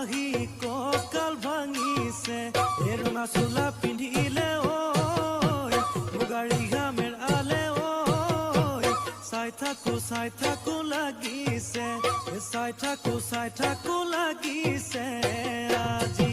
আহি কঁকাল ভাঙিছে এৰুণা চোলা পিন্ধিলে ঐ মুগাৰী ঘামেৰ আলে ঐ চাই থাকো লাগিছে চাই থাকো লাগিছে আজি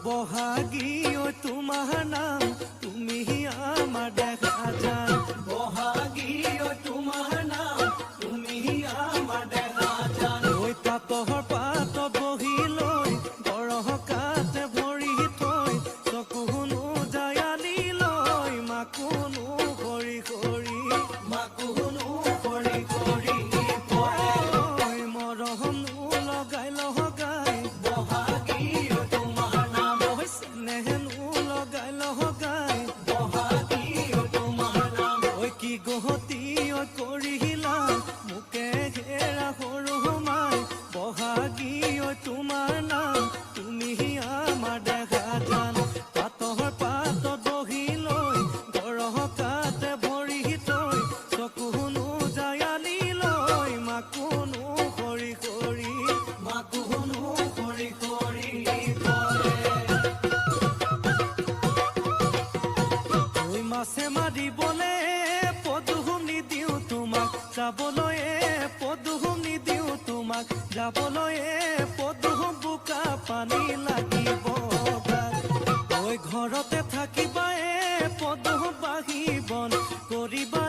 বহাগী ঐ তোমাৰ নাম তুমি আমাৰ দেখা যান বহাগী ঐ তোমাৰ নাম তুমি আমাৰ দেখা যান ঐ পাতৰ পাত বহি লৈ গৰহ কাতে ভৰি থৈ চকুনো জায়ালি লৈ মাকুনো কৰি মৰহনো লগাই বহাগী কি গহতি কৰিলা মোকে ঘেৰা সৰু মাই বহাগী তোমাৰ নাম তুমি আমাৰ দেখা যান পাতৰ পাত বহি লৈ গৰহ কাতে ভৰি থৈ চকুনো জায়ালি লৈ মাকুনো কৰি মাছে মাৰিবলে পদুম নিদিওঁ তোমাক যাবলৈ পদুম নিদিওঁ তোমাক যাবলৈ পদুম বোকা পানী লাগিব ঐ ঘৰতে থাকিবা পদুম বাঢ়ি বন কৰিবা